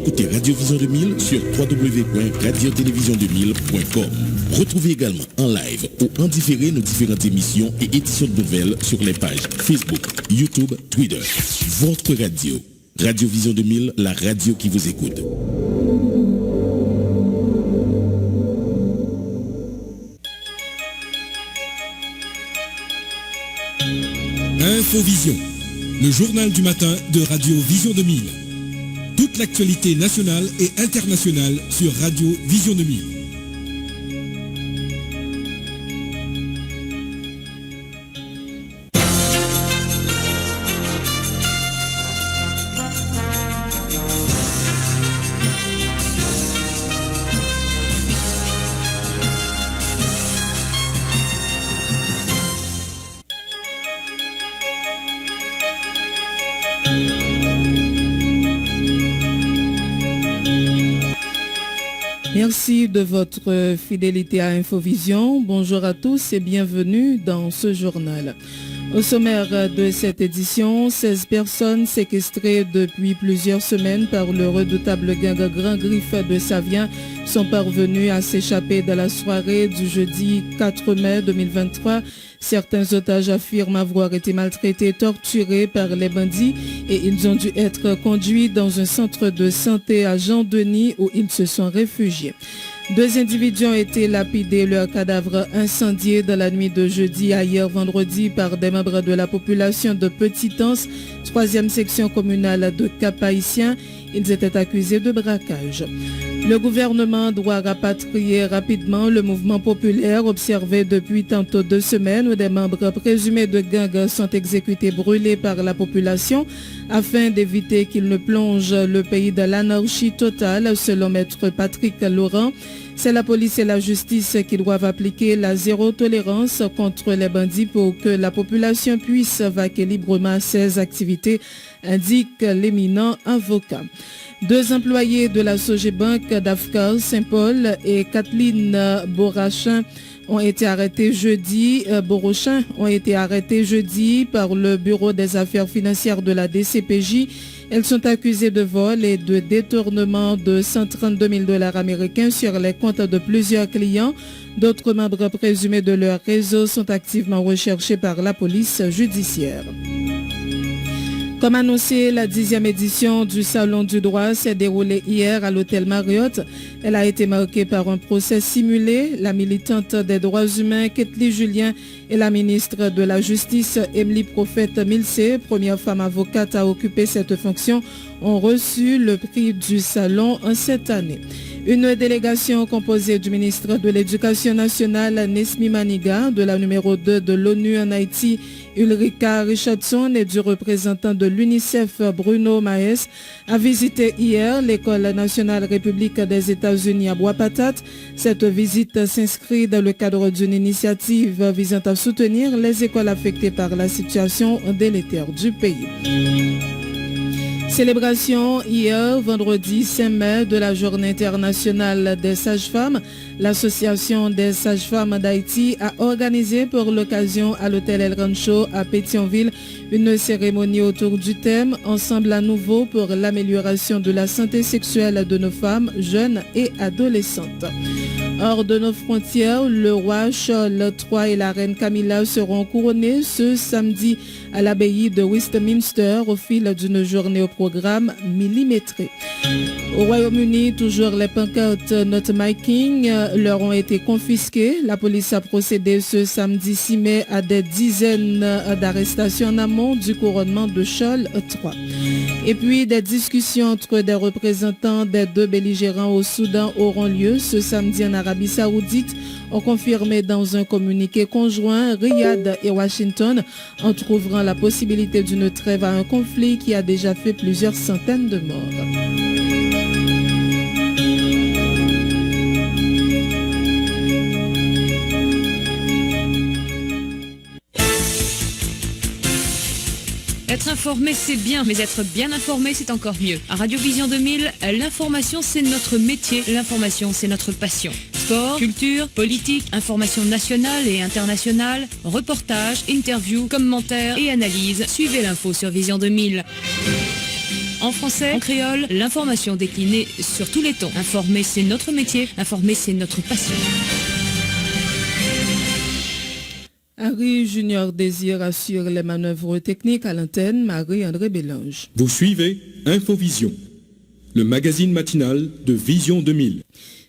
écoutez Radio Vision 2000 sur www.radiotelevision2000.com. Retrouvez également en live ou en différé nos différentes émissions et éditions de nouvelles sur les pages Facebook, YouTube, Twitter. Votre radio. Radio Vision 2000, la radio qui vous écoute. Infovision, le journal du matin de Radio Vision 2000. Toute l'actualité nationale et internationale sur Radio Vision 2000. Merci de votre fidélité à Infovision. Bonjour à tous et bienvenue dans ce journal. Au sommaire de cette édition, 16 personnes séquestrées depuis plusieurs semaines par le redoutable gang Grand Griffe de Savien sont parvenues à s'échapper de la soirée du jeudi 4 mai 2023. Certains otages affirment avoir été maltraités, torturés par les bandits et ils ont dû être conduits dans un centre de santé à Jean-Denis où ils se sont réfugiés. 2 individus ont été lapidés, leurs cadavres incendiés dans la nuit de jeudi à hier vendredi par des membres de la population de Petit-Anse, 3e section communale de Cap-Haïtien. Ils étaient accusés de braquage. Le gouvernement doit rapatrier rapidement le mouvement populaire observé depuis tantôt 2 semaines où des membres présumés de gangs sont exécutés brûlés par la population afin d'éviter qu'ils ne plongent le pays dans l'anarchie totale, selon maître Patrick Laurent. C'est la police et la justice qui doivent appliquer la zéro tolérance contre les bandits pour que la population puisse vaquer librement à ses activités, indique l'éminent avocat. 2 employés de la Sogebank d'Afkar Saint-Paul et Kathleen Borachin ont été arrêtés jeudi par le Bureau des affaires financières de la DCPJ. Elles sont accusées de vol et de détournement de 132 000 $ américains sur les comptes de plusieurs clients. D'autres membres présumés de leur réseau sont activement recherchés par la police judiciaire. Comme annoncé, la 10e édition du Salon du droit s'est déroulée hier à l'hôtel Marriott. Elle a été marquée par un procès simulé. La militante des droits humains, Ketli Julien, et la ministre de la Justice, Emily Prophète Milsé, première femme avocate à occuper cette fonction, ont reçu le prix du Salon en cette année. Une délégation composée du ministre de l'Éducation nationale, Nesmi Maniga, de la numéro 2 de l'ONU en Haïti, Ulrika Richardson, et du représentant de l'UNICEF, Bruno Maes, a visité hier l'École nationale République des États-Unis à Bois-Patate. Cette visite s'inscrit dans le cadre d'une initiative visant à soutenir les écoles affectées par la situation délétère du pays. Célébration hier, vendredi 5 mai, de la Journée internationale des sages-femmes. L'Association des sages-femmes d'Haïti a organisé pour l'occasion à l'hôtel El Rancho à Pétionville une cérémonie autour du thème « Ensemble à nouveau pour l'amélioration de la santé sexuelle de nos femmes, jeunes et adolescentes ». Hors de nos frontières, le roi Charles III et la reine Camilla seront couronnés ce samedi à l'abbaye de Westminster au fil d'une journée au programme millimétré. Au Royaume-Uni, toujours les pancartes Not My King leur ont été confisquées. La police a procédé ce samedi 6 mai à des dizaines d'arrestations en amont du couronnement de Charles III. Et puis, des discussions entre des représentants des 2 belligérants au Soudan auront lieu ce samedi en Arabie Saoudite, ont confirmé dans un communiqué conjoint Riyad et Washington, entrouvrant la possibilité d'une trêve à un conflit qui a déjà fait plusieurs centaines de morts. Être informé, c'est bien, mais être bien informé, c'est encore mieux. À Radio Vision 2000, l'information, c'est notre métier. L'information, c'est notre passion. Sport, culture, politique, information nationale et internationale, reportages, interviews, commentaires et analyses. Suivez l'info sur Vision 2000. en français, en créole, l'information déclinée sur tous les tons. Informer, c'est notre métier. Informer, c'est notre passion. Harry Junior Désir assure les manœuvres techniques à l'antenne. Marie-André Bélange. Vous suivez Infovision, le magazine matinal de Vision 2000.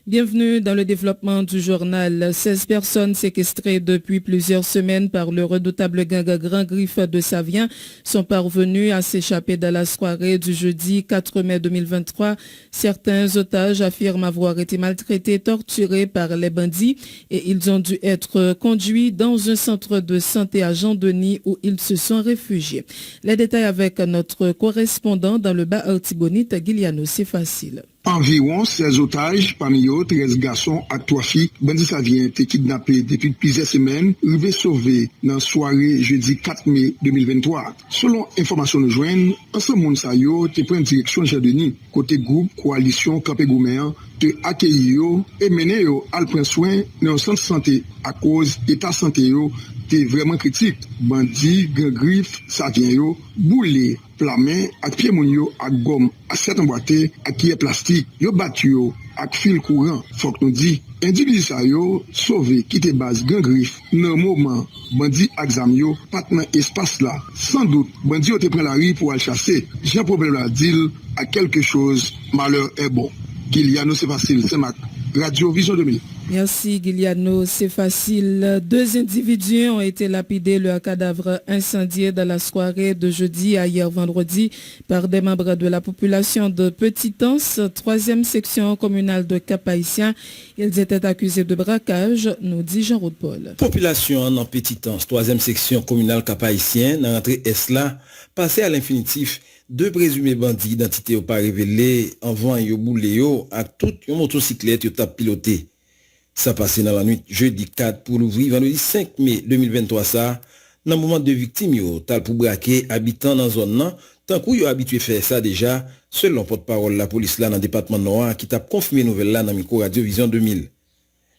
Bienvenue dans le développement du journal. 16 personnes séquestrées depuis plusieurs semaines par le redoutable gang Grand Griffe de Savien sont parvenues à s'échapper dans la soirée du jeudi 4 mai 2023. Certains otages affirment avoir été maltraités, torturés par les bandits et ils ont dû être conduits dans un centre de santé à Jean-Denis où ils se sont réfugiés. Les détails avec notre correspondant dans le Bas-Artibonite, Guiliano, c'est facile. Environ 16 otages, parmi eux 13 garçons et 3 filles, bandits saviens étaient kidnappés depuis plusieurs semaines, arrivés sauvés dans la soirée jeudi 4 mai 2023. Selon information de joindre, ensemble monde sa yo te prend direction Jean-Denis, côté groupe coalition Campé Gouméen, te accueillir et mener à prendre soin dans le centre de santé à cause état santé yo te vraiment critique. Bandits, Grand Griffe, Savien yo, boulé, plamé, ak pied moun yo, ak gomme, à certains boîtés, ak qui est plastique, yo battu yo, ak fil courant. Faut que nous dit, individu sa yo, sauvé, quitte base Grand Griffe, dans moment, bandits ak zam yo, pas dans espace là. Sans doute, bandits yo te prend la rue pour aller chasser. J'ai un problème à dire, à quelque chose, malheur est bon. Guiliano, c'est facile, c'est Mac. Radio Vision 2000. Merci Guiliano, c'est facile. 2 individus ont été lapidés, leur cadavre incendié dans la soirée de jeudi à hier vendredi par des membres de la population de Petit-Anse, 3e section communale de Cap-Haïtien. Ils étaient accusés de braquage, nous dit Jean-Roch Paul. Population en Petit-Anse, 3e section communale Cap-Haïtien, dans l'entrée Esla, passé à l'infinitif. 2 présumés bandits d'identité au pas révélé en vent et au boulet à toute une motocyclette au tap piloté. Ça passé dans la nuit jeudi 4 pour l'ouvrir vendredi 5 mai 2023 ça dans le moment de victime yo tal pour braquer habitants dans zone nan tant qu'on yo habitué faire ça déjà selon porte-parole la police là dans département Nord qui t'a confirmé nouvelle là dans micro Radio Vision 2000.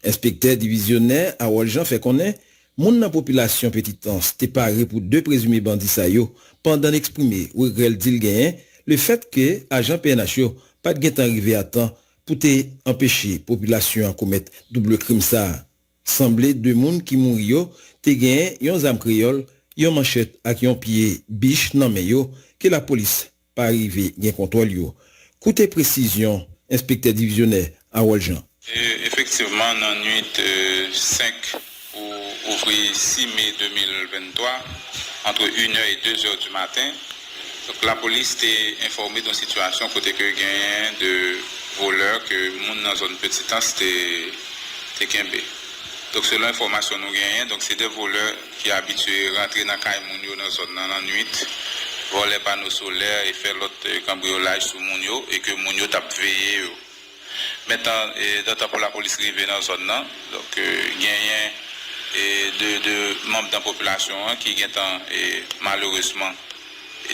Inspecteur divisionnaire Harold Jean fait connaître moun nan population Petit-Anse t'est paré pour 2 présumés bandits ça yo pendant d'exprimer ou regret dit gagné le fait que agent PNH yo pas de temps arrivé à temps pour empêcher population à commettre double crime ça. Semblé 2 moun qui mouri yo te gagné yon zam créole yon manchette ak yon pied biche nan men yo que la police pas arrivé gen contrôle yo. Côté précision inspecteur divisionnaire Harold Jean. Effectivement dans nuit 5 ou ouvrir 6 mai 2023 entre 1h et 2h du matin. Donc la police était informée de la situation côté que gain de voleurs que moun dans zone Petit-Anse était kembe. Donc selon l'information nous gagnons, donc c'est des voleurs qui habitués rentrer dans caille moun yo dans zone dans la nuit, voler panneaux solaires et faire l'autre cambriolage sur moun yo et que moun yo t'a veillé. Maintenant pour la police arriver dans zone là, donc gagnent de membres de la population qui gagnent malheureusement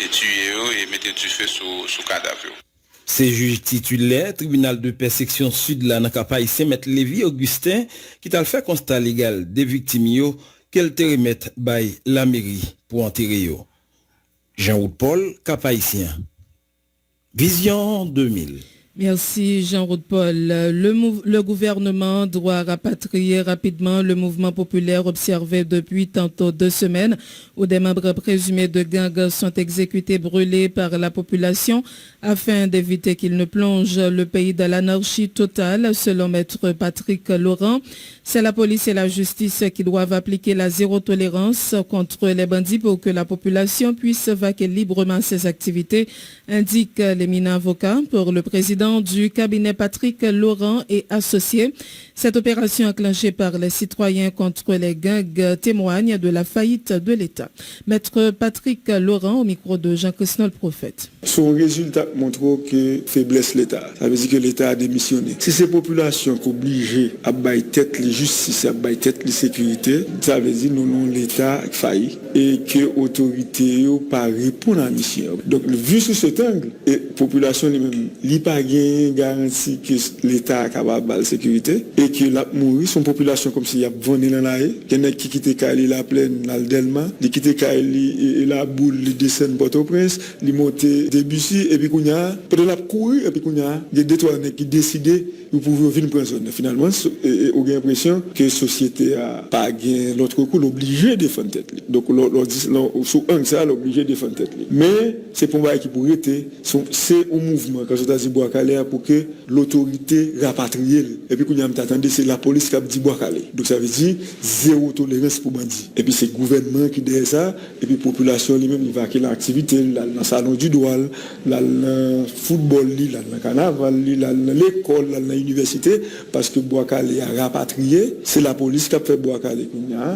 et tué et mettez du feu sous cadavre. C'est juge titulaire tribunal de paix section sud là dans Cap-Haïtien maître Lévi Augustin qui t'a fait constat légal des victimes yo qu'elle te remettre by la mairie pour enterrer yo. Jean-Roch Paul, Cap-Haïtien. Vision 2000. Merci Jean-Roch Paul. Le gouvernement doit rapatrier rapidement le mouvement populaire observé depuis tantôt 2 semaines où des membres présumés de gangs sont exécutés, brûlés par la population afin d'éviter qu'ils ne plongent le pays dans l'anarchie totale, selon maître Patrick Laurent. C'est la police et la justice qui doivent appliquer la zéro tolérance contre les bandits pour que la population puisse vaquer librement ses activités, indique l'éminent avocat pour le président du cabinet Patrick Laurent et associés. Cette opération enclenchée par les citoyens contre les gangs témoigne de la faillite de l'État. Maître Patrick Laurent au micro de Jean-Christophe Prophète. Son résultat montre que faiblesse l'État. Ça veut dire que l'État a démissionné. Si ces populations sont obligées à bailler tête la justice, à bailler tête la sécurité, ça veut dire que non l'État faillit et que l'autorité n'a pas répondu à la mission. Donc vu sous cet angle, la population elle-même n'a pas gain garantie que l'État est capable de sécurité et que la mourir son population comme s'il y a vendu dans la haie, quelqu'un qui quitte Kaili la plaine dans le Delma, qui quitte Kaili et la boule il descend Port-au-Prince, il monte Debussy et puis qu'on a peut-être la courir et puis qu'on a des détournés qui décidaient de pouvoir venir prendre zone. Finalement, on a l'impression que la société a pas gagné l'autre coup, l'obligé de défendre tête. Donc sous un ça l'obligé de défendre tête. Mais c'est pour moi qui pourrait être c'est un mouvement quand on a dit Bois-Calais pour que l'autorité rapatrie et puis qu'on a attendé c'est la police qui a dit Bois-Calais. Donc ça veut dire zéro tolérance pour bandit. Et puis c'est le gouvernement qui dit ça et puis la population lui-même il va qu'il l'activité dans le salon du Doual, dans le football, dans le carnaval, dans l'école, dans l'université parce que Bois-Calais a rapatrié, c'est la police qui a fait Bois-Calais.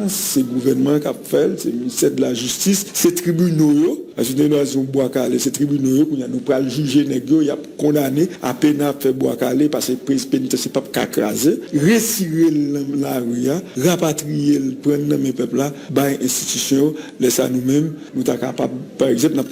C'est le gouvernement qui a fait, c'est le ministère de la Justice, c'est tribunaux, parce que nous avons Bois-Calais, c'est tribunaux qui nous pas juger négro, il a condamné à peine à faire Bois-Calais parce que prise pénitentiaire pas qu'acraser, retirer la rue, rapatrier le prendre mes peuples là, bah institution, laisser à nous-mêmes, nous sommes capables par exemple nous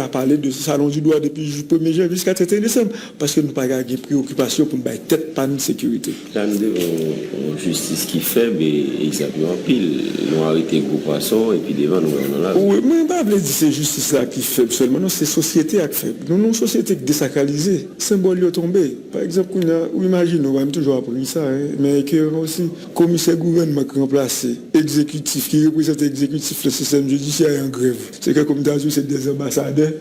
parlé de salon du droit depuis le 1er janvier jusqu'à 31 décembre parce que nous pas gagné préoccupation pour nous tête pas de sécurité. Là nous avons justice qui faible et ils appuient en pile, nous arrêté gros poisson et puis devant nous on là. Oui, mais pas dire c'est justice là qui faible seulement, non, c'est société qui faible. Nous une société désacralisée, symbole est tombé. Par exemple, on imagine, on va toujours appris ça, mais qu'il y a aussi commissaire gouvernement qui remplace exécutif, qui représente l'exécutif, le système judiciaire est en grève. C'est que comme dans c'est des ambassadeurs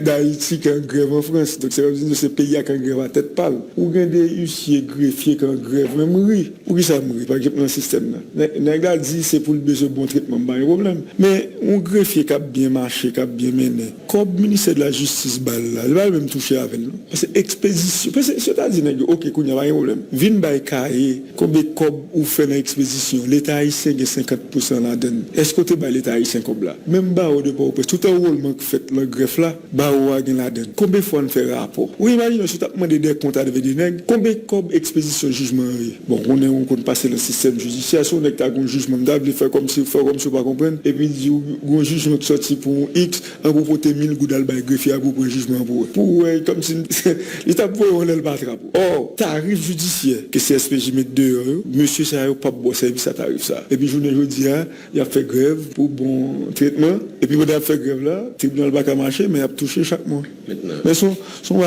d'Haïti qui sont en grève en France. Donc c'est comme si ces pays qui sont en grève à tête pâle. Ou bien des huissiers greffiers qui sont en grève, même mourir. Pour qui ça mourir, par exemple, dans le système là. Nègla dit c'est pour le besoin de bon traitement, pas de problème. Mais un greffier qui a bien marché, qui a bien mené, comme ministère de la Justice, il va même toucher avec nous. Parce que expédition, parce que c'est-à-dire, ok, il n'y a pas de problème. Vin by cahier, combien de cob ou fait dans l'expédition, l'État haïtien a 50% là-dedans. Est-ce que tu as l'État haïtien comme là? Même bas au départ, tout un rôle que fait le greffe là, bas au là-dedans. Combien de fois on fait rapport? Oui, imagine, si tu as demandé des comptes avec des nègres, combien de cob expédition jugement? Bon, on compte passer le système judiciaire, si on est un jugement d'able, il fait comme si on pas comprendre, et puis il dit, un jugement qui sorti pour X, on peut porter 1000 gouttes d'alba greffier pour un jugement pour eux. Pour comme si l'État pour on le battre. Or, tarif judiciaire, que c'est SPJ met 2 €, monsieur ça n'a pas bon service à tarif ça. Et puis, journée jeudi, il a fait grève pour bon traitement, et puis, il a fait grève là, le tribunal va pas marcher, mais il a touché chaque mois. Maintenant. Mais son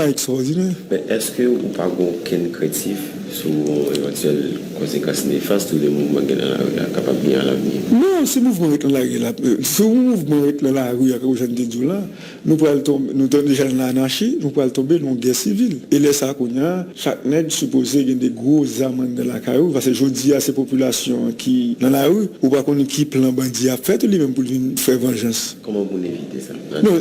extraordinaire. Mais est-ce que vous n'avez aucun créatif sur éventuelles conséquences néfastes ou des mouvements qui sont capables de bien à l'avenir? Non, ce mouvement est dans la rue là. Ce mouvement est dans la rue, nous pouvons tomber, nous sommes déjà dans l'anarchie, nous pouvons tomber dans une guerre civile. Et là, ça, chaque nègre supposé qu'il y a des gros amendes dans la caillou, parce que je dis à ces populations qui, dans la rue, ou pas qu'on qui plan bandit à faire, lui-même pour faire vengeance. Comment vous évitez ça? Non,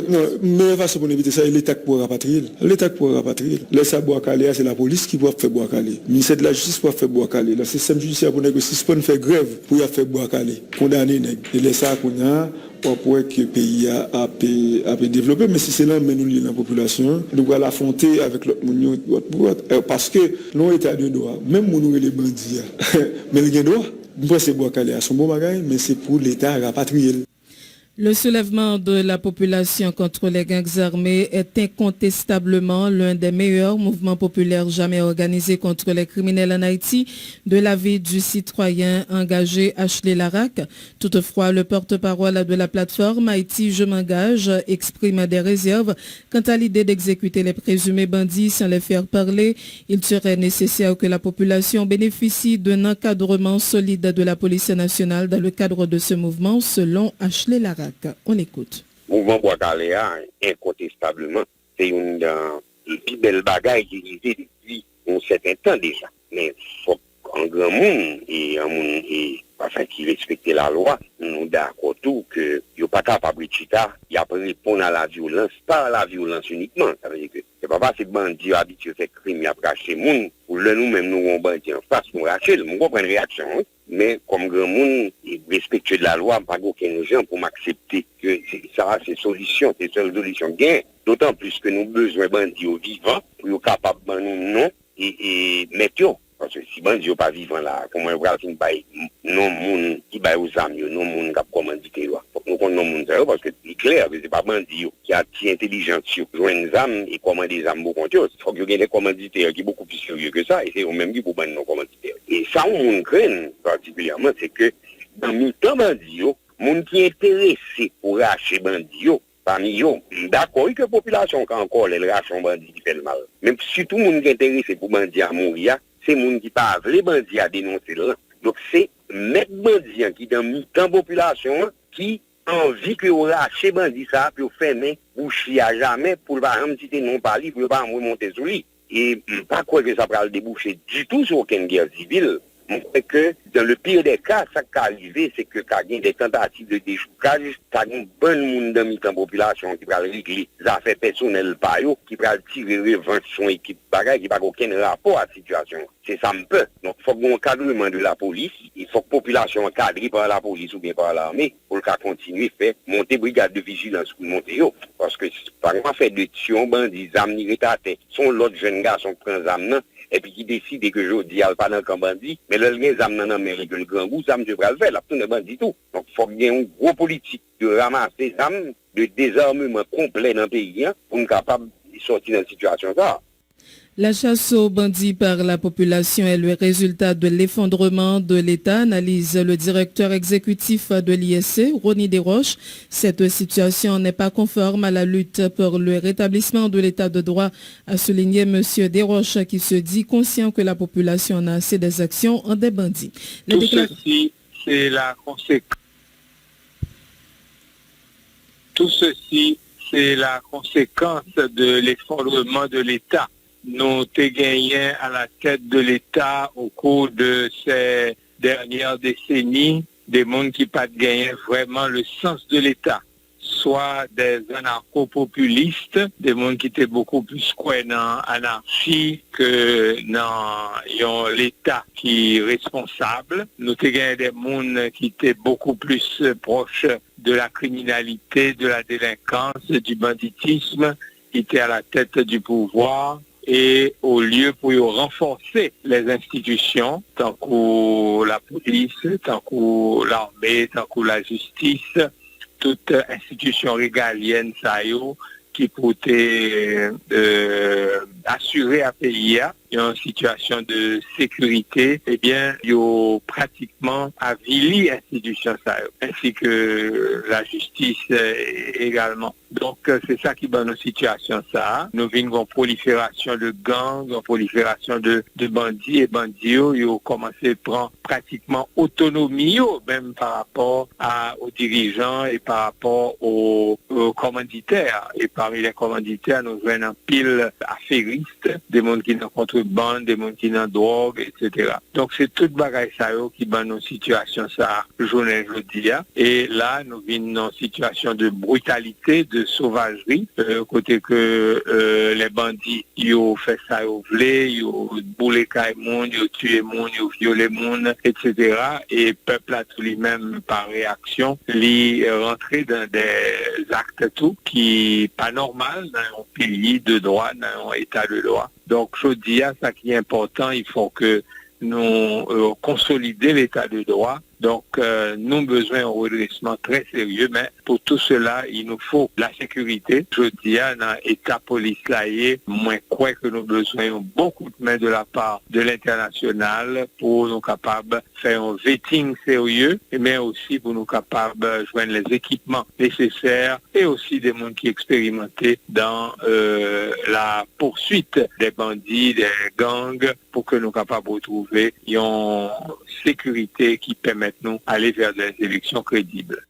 mais façon pour éviter ça, l'État pour rapatrier. L'État pour rapatrier. Laisse à Bois-Calais, c'est la police qui doit faire Bois-Calais. Le ministère de la Justice pour faire Bois-Calais. Le système judiciaire pour négocier, c'est pour faire grève pour faire Bois-Calais. Condamner nègre. Et laisse ça qu'on a pour que le pays a développé, mais si c'est là, mais nous lions la population, nous allons l'affronter avec l'autre monde, parce que nous, État de droit, même nous, les bandits, mais les droits, nous pensons que Bois-Calais à son bon bagage, mais c'est pour l'État à rapatrier. Le soulèvement de la population contre les gangs armés est incontestablement l'un des meilleurs mouvements populaires jamais organisés contre les criminels en Haïti, de l'avis du citoyen engagé Ashley Larac. Toutefois, le porte-parole de la plateforme Haïti Je m'engage exprime des réserves quant à l'idée d'exécuter les présumés bandits sans les faire parler. Il serait nécessaire que la population bénéficie d'un encadrement solide de la police nationale dans le cadre de ce mouvement, selon Ashley Larac. On écoute. Le mouvement Bois-Calais, incontestablement, c'est une des plus belles bagailles qui existent depuis un certain temps déjà. Mais il faut qu'un grand monde et un monde qui respecte la loi, nous d'accord tout que il n'y a pas capable de chita, il y a pas répondre à la violence, pas la violence uniquement. Ça veut dire que c'est pas parce que bandit habitué fait crime, il a caché monde, pour le nous-mêmes nous on bandit en face, nous racher, nous comprendre une réaction. Mais comme grand monde respectueux de la loi, pas aucun gens pour m'accepter que ça c'est solution, c'est seule solution gain. D'autant plus que nous besoin bandits vivants pour être capables de nous non et mettre. Parce que si bandits pas vivant là, comment on va faire non monde qui bail aux amis, non monde qui commandité loi. Faut nous qu'on nomme ça parce que c'est clair, c'est pas bandit qui a qui intelligence sur joindre des armes et commander des armes beaucoup de choses. Il faut qu'il y ait des commanditaires qui sont beaucoup plus sérieux que ça et c'est eux-mêmes qui pour bannir nos commanditaires. Et ça, on craint particulièrement, c'est que dans le temps bandit, monde qui est intéressé pour racheter bandit, parmi eux, d'accord que la population qui encore les rachètent un bandit qui fait le mal. Même si tout le monde qui est intéressé pour bandit à mourir, c'est le monde qui pas les bandits à dénoncer là. Donc c'est mettre bandit qui dans le temps population qui envie que on rache bandit ça pour fermer boucher à jamais pour pas même si non pas lui pour pas remonter sur lui et pas quoi que ça va le déboucher du tout sur aucune guerre civile. C'est que dans le pire des cas, ça qui est arrivé, c'est que quand il y a des tentatives de déchoucage, ça y a un bon monde dans la population qui va régler les affaires personnelles par eux, qui va tirer revanche son équipe bagaille, qui n'a aucun rapport à la situation. C'est ça un peu. Donc il faut un encadrement de la police, il faut que la population encadrée par la police ou bien par l'armée pour qu'elle continue à faire monter brigade de vigilance pour monter. Parce que par exemple, fait de tuer bandits, armes irritatées, sont l'autre jeune garçon qui prend les armes, et puis qui décide que je dis, il pas dans le camp bandit, mais le lien d'âme dans l'Amérique, le grand goût, ça me devrait le faire, là, tout le bandit tout. Donc, il faut qu'il y ait une grosse politique de ramasser des armes, de désarmement complet dans le pays, pour être capable de sortir dans une situation là. La chasse aux bandits par la population est le résultat de l'effondrement de l'État, analyse le directeur exécutif de l'ISC, Ronnie Desroches. Cette situation n'est pas conforme à la lutte pour le rétablissement de l'État de droit, a souligné M. Desroches, qui se dit conscient que la population a assez des actions en des bandits. Tout ceci, c'est la conséquence. Tout ceci, c'est la conséquence de l'effondrement de l'État. Nous avons gagné à la tête de l'État au cours de ces dernières décennies des mondes qui n'ont pas gagné vraiment le sens de l'État, soit des anarcho-populistes, des mondes qui étaient beaucoup plus dans l'anarchie que dans l'État qui est responsable. Nous avons gagné des mondes qui étaient beaucoup plus proches de la criminalité, de la délinquance, du banditisme, qui étaient à la tête du pouvoir. Et au lieu pour renforcer les institutions, tant que la police, tant que l'armée, tant que la justice, toute institution régalienne, ça y est, qui pourrait assurer à pays une situation de sécurité, eh bien, il y a pratiquement avili l'institution, ainsi que la justice également. Donc, c'est ça qui est dans nos situations, ça. Nous vivons une prolifération de gangs, une prolifération de bandits et bandits, ils ont commencé à prendre pratiquement autonomie, même par rapport aux dirigeants et par rapport aux commanditaires. Et parmi les commanditaires, nous avons un pile affairistes, des gens qui n'ont contrebande, des gens qui n'ont drogue, etc. Donc, c'est toute bagaille ça qui est dans nos situations, ça, journée jeudi. Et là, nous vivons dans une situation de brutalité, de sauvagerie, côté que les bandits, ils ont fait ça, ils ont volé, ils ont boulé les monde, ils ont tué monde, ils ont violé monde, etc. Et le peuple a tout lui-même par réaction, il est rentré dans des actes tout qui n'est pas normal dans un pays de droit, dans un état de droit. Donc, je dis à ça qui est important, il faut que nous consolider l'état de droit. Donc, nous avons besoin d'un redressement très sérieux, mais pour tout cela, il nous faut la sécurité. Je dis, dans l'état police là, moins quoi que nous avons besoin beaucoup de main de la part de l'international pour nous capables de faire un vetting sérieux, mais aussi pour nous capables de joindre les équipements nécessaires et aussi des gens qui expérimentés dans la poursuite des bandits, des gangs, pour que nous capables de retrouver une sécurité qui permet nous aller vers des élections crédibles.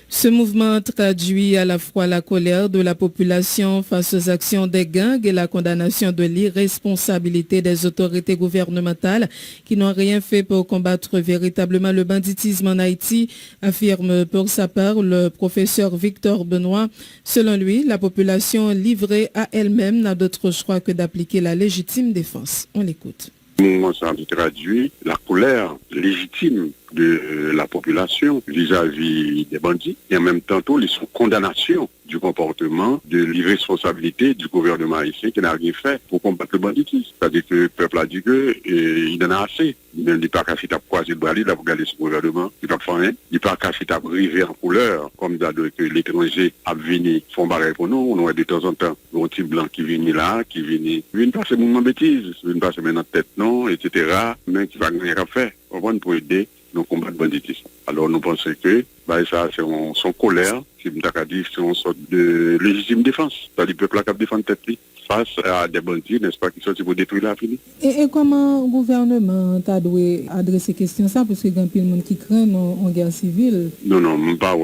Ce mouvement traduit à la fois la colère de la population face aux actions des gangs et la condamnation de l'irresponsabilité des autorités gouvernementales qui n'ont rien fait pour combattre véritablement le banditisme en Haïti, affirme pour sa part le professeur Victor Benoît. Selon lui, la population livrée à elle-même n'a d'autre choix que d'appliquer la légitime défense. On l'écoute. Le mouvement traduit la colère légitime de la population vis-à-vis des bandits et en même temps les condamnations du comportement, de l'irresponsabilité du gouvernement haïtien qui n'a rien fait pour combattre le banditisme. C'est-à-dire que le peuple a dit qu'il en a assez. Il n'est pas qu'à faire croiser le bras, il a regardé ce gouvernement, il n'a pas fait rien. Il n'est pas qu'à faire briver en couleur, comme que l'étranger a venu font barrer pour nous. On a de temps en temps un petit blanc qui vient là, qui vient passer mon bêtise, il vient passer maintenant tête non, etc. Mais qui va rien faire. On va pour aider nos combats de banditisme. Alors nous pensons que ça c'est son colère, c'est une sorte de légitime défense. C'est-à-dire le peuple qui défend tête face à des bandits, n'est-ce pas, qui sont pour détruire la ville. Et comment le gouvernement t'a dû adresser question ça, parce qu'il y a plein de monde qui craint en guerre civile? Non, pas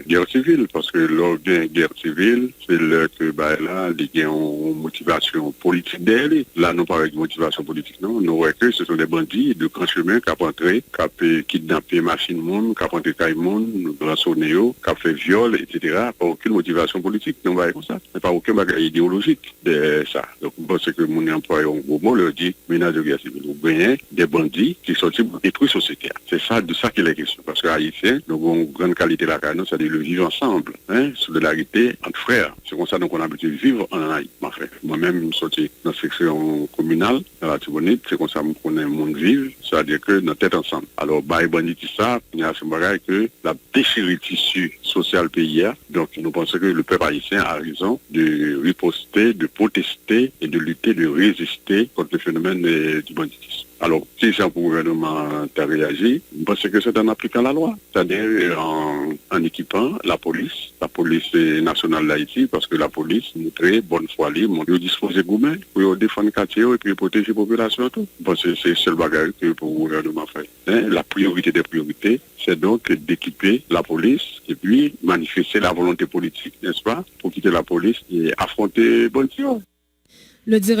guerre civile, parce que lors d'une guerre civile, c'est là que là, il y a une motivation politique d'elle. Là, non pas avec motivation politique, non. Nous voyons que ce sont des bandits de grand chemin qui ont entré, qui ont kidnappé machine monde, qui ont entré caille monde, rançonné, qui ont fait viol, etc. Pas aucune motivation politique, non, comme ça. Mais pas aucun bagage idéologique de ça. Donc, je pense que mon employé, en gros mot, leur dit, ménage de guerre civile. Vous voyez des bandits qui sont pour détruire la société. C'est ça, de ça qu'il est question. Parce que Haïtiens, nous avons une grande qualité de la carrière, c'est-à-dire le vivre ensemble, solidarité entre frères. C'est comme ça qu'on a l'habitude de vivre en Haïti. Moi-même, je suis sorti dans la section communale, dans la Tibonite, c'est comme ça qu'on a le monde vivre, c'est-à-dire que notre tête ensemble. Alors, bandit ça, il y a ce bagage que la déchirer le tissu social pays. Donc, nous pensons que le peuple haïtien a raison de riposter, de protester et de lutter, de résister contre le phénomène du banditisme. Alors, si c'est un gouvernement qui a réagi, je pense que c'est en appliquant la loi, c'est-à-dire en équipant la police nationale d'Haïti, parce que la police nous très bonne foi libre, nous disposer de gourmets pour défendre le quartier et puis protéger la population. Bon, c'est le seul bagage que pour le gouvernement fait. La priorité des priorités, c'est donc d'équiper la police et puis manifester la volonté politique, n'est-ce pas, pour quitter la police et affronter bonne. Le directeur